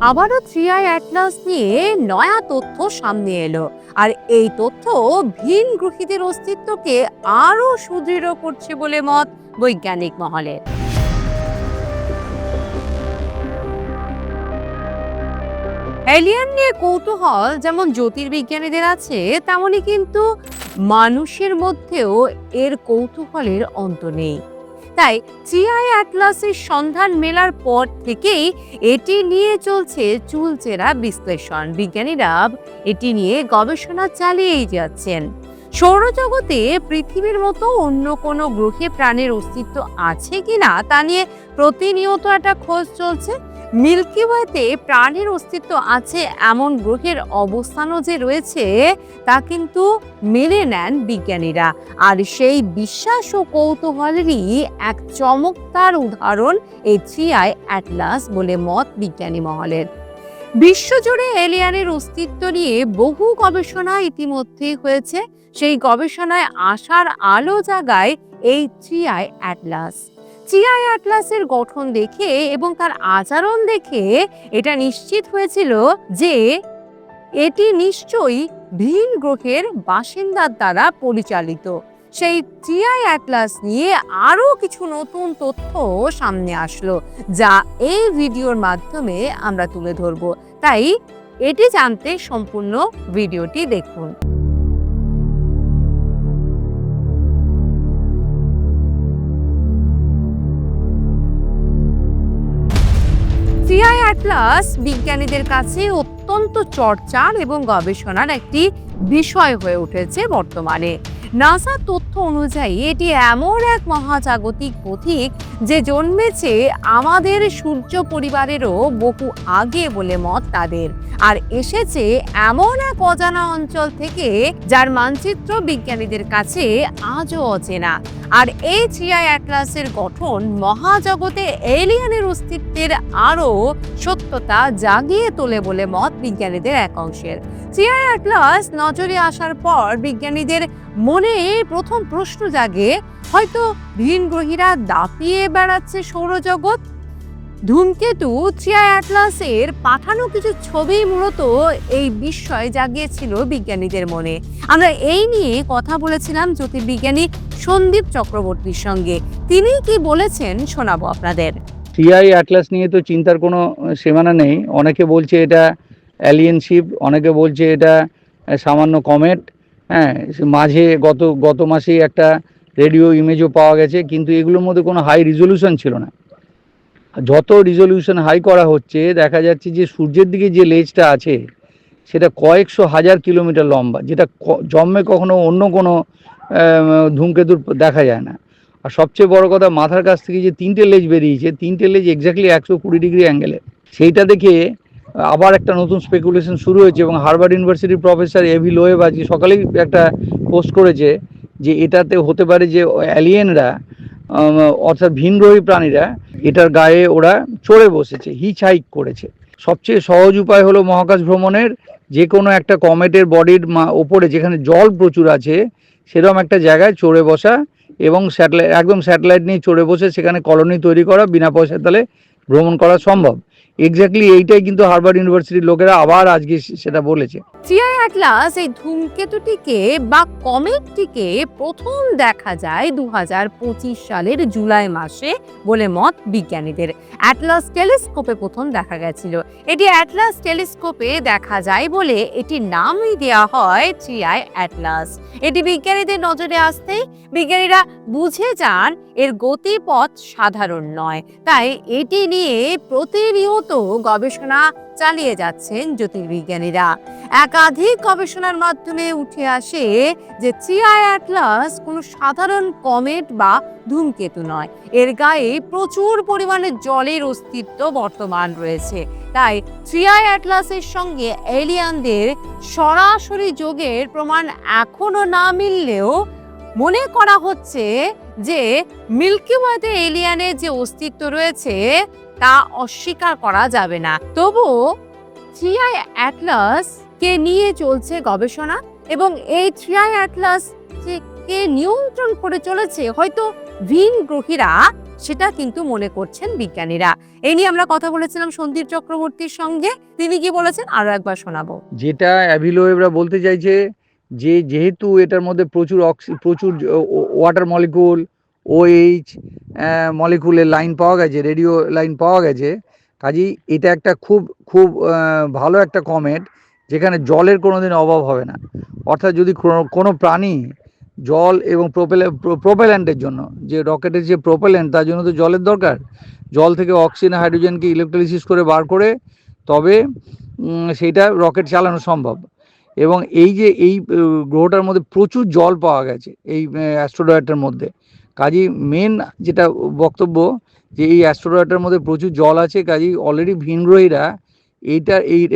আবারও থ্রিআই অ্যাটলাস নিয়ে নয়া তথ্য সামনে এলো, আর এই তথ্য ভিন গ্রহীদের অস্তিত্বকে আরো সুদৃঢ় করছে বলে মত বৈজ্ঞানিক মহলের। এলিয়েন নিয়ে কৌতূহল যেমন জ্যোতির্বিজ্ঞানীদের আছে, তেমনি কিন্তু মানুষের মধ্যেও এর কৌতূহলের অন্ত নেই। তাই থ্রিআই অ্যাটলাসের সন্ধান মেলার পর থেকেই এটি নিয়ে চলছে চুলচেরা বিশ্লেষণ। বিজ্ঞানীরা এটি নিয়ে গবেষণা চালিয়েই যাচ্ছেন। সৌরজগতে পৃথিবীর মতো অন্য কোনো গ্রহে প্রাণের অস্তিত্ব আছে কিনা তা নিয়ে প্রতিনিয়ত একটা খোঁজ চলছে। মিল্কি ওয়েতে প্রাণের অস্তিত্ব আছে এমন গ্রহের অবস্থানও যে রয়েছে তা কিন্তু মেনে নেন বিজ্ঞানীরা। আর সেই বিশ্বাস ও কৌতূহলেরই এক চমৎকার উদাহরণ এই থ্রিআই অ্যাটলাস বলে মত বিজ্ঞানী মহলের। বিশ্বজুড়ে এলিয়েনের অস্তিত্ব নিয়ে বহু গবেষণা ইতিমধ্যেই হয়েছে। সেই গবেষণায় আশার আলো জাগায় এই থ্রিআই অ্যাটলাস। থ্রিআই অ্যাটলাসের গঠন দেখে এবং তার আচরণ দেখে এটা নিশ্চিত হয়েছিল যে এটি নিশ্চয়ই ভিন গ্রহের বাসিন্দার দ্বারা পরিচালিত। সেই থ্রিআই অ্যাটলাস নিয়ে আরো কিছু নতুন তথ্য সামনে আসলো, যা এই ভিডিওর মাধ্যমে আমরা তুলে ধরব। তাই এটি জানতে সম্পূর্ণ ভিডিওটি দেখুন। থ্রিআই অ্যাটলাস বিজ্ঞানীদের কাছে অত্যন্ত চর্চার এবং গবেষণার একটি বিষয় হয়ে উঠেছে বর্তমানে। নাসা তথ্য অনুযায়ী এটি এমন এক মহাজাগতিক পথিক যে জন্মেছে আমাদের সূর্য পরিবারেরও বহু আগে বলে মত তাদের, আর এসেছে এমন এক অজানা অঞ্চল থেকে যার মানচিত্র বিজ্ঞানীদের কাছে আজও অচেনা। আর এই থ্রিআই অ্যাটলাসের গঠন মহাজগতে এলিয়েনের অস্তিত্বের আরো সত্যতা জাগিয়ে তোলে বলে মত বিজ্ঞানীদের এক অংশের। থ্রিআই অ্যাটলাস নজরে আসার পর বিজ্ঞানীদের মনে প্রথম প্রশ্ন জাগে, হয়তো ভিনগ্রহীরা দাপিয়ে বেড়াচ্ছে সৌরজগৎ। ধূমকেতু থ্রিআই অ্যাটলাসের পাঠানো কিছু ছবি মূলত এই বিস্ময় জাগিয়েছিল বিজ্ঞানীদের মনে। আমরা এই নিয়ে কথা বলেছিলাম জ্যোতির্বিজ্ঞানী সন্দীপ চক্রবর্তীর সঙ্গে। তিনি কি বলেছেন শোনাবো আপনাদের। থ্রিআই অ্যাটলাস নিয়ে তো চিন্তার কোনো সীমানা নেই। অনেকে বলছে এটা অ্যালিয়েন শিপ, অনেকে বলছে এটা সামান্য কমেট। হ্যাঁ, মাঝে গত মাসেই একটা রেডিও ইমেজও পাওয়া গেছে, কিন্তু এগুলোর মধ্যে কোনো হাই রিজলিউশন ছিল না। যত রিজলিউশন হাই করা হচ্ছে দেখা যাচ্ছে যে সূর্যের দিকে যে লেজটা আছে সেটা কয়েকশো হাজার কিলোমিটার লম্বা, যেটা জন্মে কখনো অন্য কোনো ধূমকেতুর দেখা যায় না। আর সবচেয়ে বড় কথা, মাথার কাছ থেকে যে তিনটে লেজ বেরিয়েছে, তিনটে লেজ এক্স্যাক্টলি 120 ডিগ্রি অ্যাঙ্গেলে। সেইটা দেখে আবার একটা নতুন স্পেকুলেশন শুরু হয়েছে এবং হার্ভার্ড ইউনিভার্সিটির প্রফেসর এভি লোয়েব আজকে সকালেই একটা পোস্ট করেছে যে এটাতে হতে পারে যে অ্যালিয়েনরা অর্থাৎ ভিনগ্রহী প্রাণীরা এটার গায়ে ওরা চড়ে বসেছে, হিচ হাইক করেছে। সবচেয়ে সহজ উপায় হলো মহাকাশ ভ্রমণের, যে কোনো একটা কমেটের বডির ওপরে যেখানে জল প্রচুর আছে সেরকম একটা জায়গায় চড়ে বসা এবং স্যাটেলাইট নিয়ে চড়ে বসে সেখানে কলোনি তৈরি করা, বিনা পয়সায় তাহলে ভ্রমণ করা সম্ভব। এক্স্যাক্টলি এইটাই কিন্তু হার্ভার্ড ইউনিভার্সিটির লোকেরা আবার আজকে সেটা বলেছে। থ্রিআই অ্যাটলাস এই ধূমকেতুটিকে বা কমেটটিকে প্রথম দেখা যায় 2025 সালের জুলাই মাসে বলে মত বিজ্ঞানীদের। অ্যাটলাস টেলিস্কোপে প্রথম দেখা গেছিল। এটি অ্যাটলাস টেলিস্কোপে দেখা যায় বলে এটির নামই দেওয়া হয় থ্রিআই অ্যাটলাস। এটি বিজ্ঞানীদের নজরে আসতেই বিজ্ঞানীরা বুঝে যান এর গতিপথ সাধারণ নয়। তাই এটি নিয়ে প্রতিনিয়ত গবেষণা চালিয়ে যাচ্ছেন জ্যোতির্বিজ্ঞানীরা। একাধিক গবেষণার মাধ্যমে উঠে আসে যে থ্রিআই অ্যাটলাস কোনো সাধারণ কমেট বা ধূমকেতু নয়। এর গায়ে প্রচুর পরিমাণে জলের অস্তিত্ব বর্তমান রয়েছে। তাই থ্রিআই অ্যাটলাসের সঙ্গে এলিয়েনদের সরাসরি যোগের প্রমাণ এখনো না মিললেও মনে করা হচ্ছে যে মিল্কি ওয়েতে এলিয়েনের যে অস্তিত্ব রয়েছে তা অস্বীকার করা যাবে না। তবুও থ্রিআই অ্যাটলাস কে নিয়ে চলছে গবেষণা এবং এই থ্রিআই অ্যাটলাস কে নিয়ন্ত্রণ করে চলেছে হয়তো ভিন গ্রহীরা, সেটা কিন্তু মনে করছেন বিজ্ঞানীরা। এই নিয়ে আমরা কথা বলেছিলাম সন্দীপ চক্রবর্তীর সঙ্গে, তিনি কি বলেছেন আরো একবার শোনাবো। যেটা অ্যাভিলোয়েভরা বলতে চাইছে যে যেহেতু এটার মধ্যে প্রচুর ওয়াটার মলিকুল, ওএইচ মলিকুলের লাইন পাওয়া গেছে, রেডিও লাইন পাওয়া গেছে, কাজেই এটা একটা খুব খুব ভালো একটা কমেট যেখানে জলের কোনোদিন অভাব হবে না। অর্থাৎ যদি কোনো প্রাণী জল এবং প্রোপেল্যান্টের জন্য, যে রকেটের যে প্রোপেল্যান্ট তার জন্য তো জলের দরকার, জল থেকে অক্সিজেন হাইড্রোজেনকে ইলেকট্রোলিসিস করে বার করে তবে সেইটা রকেট চালানো সম্ভব। এবং এই যে এই গ্রহটার মধ্যে প্রচুর জল পাওয়া গেছে এই অ্যাস্ট্রয়েডটার মধ্যে, কাজেই মেন যেটা বক্তব্য যে এই অ্যাস্ট্রয়েডটার মধ্যে প্রচুর জল আছে, কাজেই অলরেডি ভিনগ্রহীরা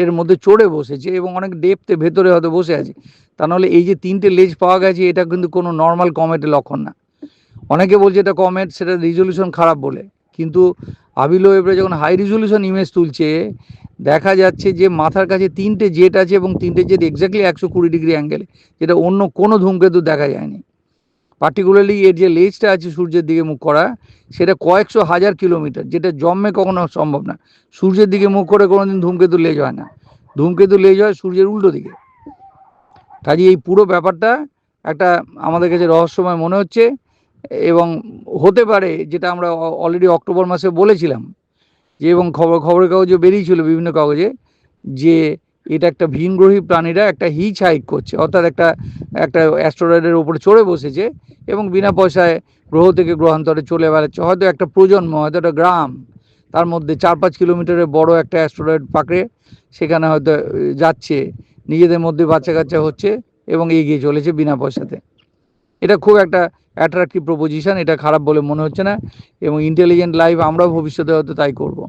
এর মধ্যে চড়ে বসেছে এবং অনেক ডেপথে ভেতরে হয়তো বসে আছে। তা নাহলে এই যে 3টে লেজ পাওয়া গেছে এটা কিন্তু কোনো নর্মাল কমেটের লক্ষণ না। অনেকে বলছে এটা কমেট, সেটা রিজলিউশন খারাপ বলে, কিন্তু আভিলোয়েভরা যখন হাই রিজলিউশন ইমেজ তুলছে দেখা যাচ্ছে যে মাথার কাছে 3টে জেট আছে এবং 3টে জেট এক্স্যাক্টলি 120 ডিগ্রি অ্যাঙ্গেলে, যেটা অন্য কোনো ধূমকেতু দেখা যায়নি। পার্টিকুলারলি এর যে লেজটা আছে সূর্যের দিকে মুখ করা, সেটা কয়েকশো হাজার কিলোমিটার, যেটা জন্মে কখনো সম্ভব না। সূর্যের দিকে মুখ করে কোনোদিন ধূমকেতু লেজ হয় না, ধূমকেতু লেজ হয় সূর্যের উল্টো দিকে। কাজে এই পুরো ব্যাপারটা একটা আমাদের কাছে রহস্যময় মনে হচ্ছে এবং হতে পারে, যেটা আমরা অলরেডি অক্টোবর মাসে বলেছিলাম যে, এবং খবরের কাগজে বেরিয়েছিল বিভিন্ন কাগজে, যে এটা একটা ভিনগ্রহী প্রাণীরা একটা হিচ হাইক করছে, অর্থাৎ একটা অ্যাস্ট্রয়েডের উপরে চড়ে বসেছে এবং বিনা পয়সায় গ্রহ থেকে গ্রহান্তরে চলে বেড়াচ্ছে। হয়তো একটা প্রজন্ম, হয়তো একটা গ্রাম, তার মধ্যে 4-5 কিলোমিটারের বড় একটা অ্যাস্ট্রয়েড পাকড়ে সেখানে হয়তো যাচ্ছে, নিজেদের মধ্যে বাচ্চা কাচ্চা হচ্ছে এবং এগিয়ে চলেছে বিনা পয়সাতে। এটা খুব একটা অ্যাট্রাকটিভ প্রপোজিশন, এটা খারাপ বলে মনে হচ্ছে না, এবং ইন্টেলিজেন্ট লাইফ আমরাও ভবিষ্যতে হয়তো তাই করব।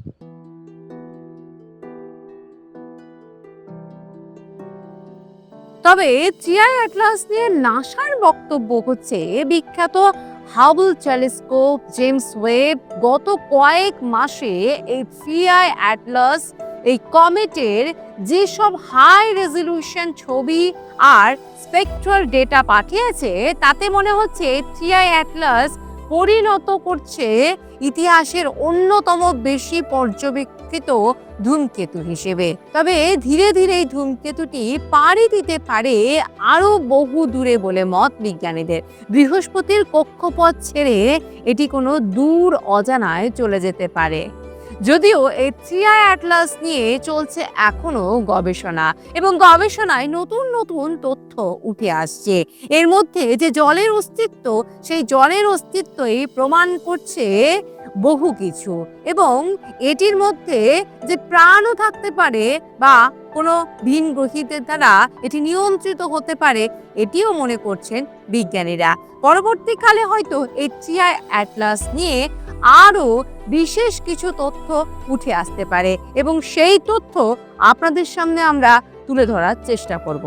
তবে টিআই অ্যাটলাস নিয়ে নাসার বক্তব্য হচ্ছে, বিখ্যাত হাবল টেলিস্কোপ, জেমস ওয়েব গত কয়েক মাসে এই টিআই অ্যাটলাস এই কমেটের যেসব হাই রেজলিউশন ছবি আর স্পেকট্রাল ডেটা পাঠিয়েছে, তাতে মনে হচ্ছে টিআই অ্যাটলাস পরিণত করছে ইতিহাসের অন্যতম বেশি পর্যবেক্ষিত ধূমকেতু হিসেবে। তবে ধীরে ধীরে এই ধূমকেতুটি পাড়ি দিতে পারে আরো বহু দূরে বলে মত বিজ্ঞানীদের। বৃহস্পতির কক্ষপথ ছেড়ে এটি কোনো দূর অজানায় চলে যেতে পারে। যদিও এই টিআই অ্যাটলাস নিয়ে চলছে এখনো গবেষণা, এবং গবেষণায় নতুন নতুন তথ্য উঠে আসছে। এর মধ্যে যে জলের অস্তিত্ব, সেই জলের অস্তিত্বই প্রমাণ করছে বহু কিছু, এবং এটির মধ্যে যে প্রাণও থাকতে পারে বা কোনো ভিন গ্রহীদের দ্বারা এটি নিয়ন্ত্রিত হতে পারে, এটিও মনে করছেন বিজ্ঞানীরা। পরবর্তীকালে হয়তো এই টিআই অ্যাটলাস নিয়ে আরও বিশেষ কিছু তথ্য উঠে আসতে পারে এবং সেই তথ্য আপনাদের সামনে আমরা তুলে ধরার চেষ্টা করব।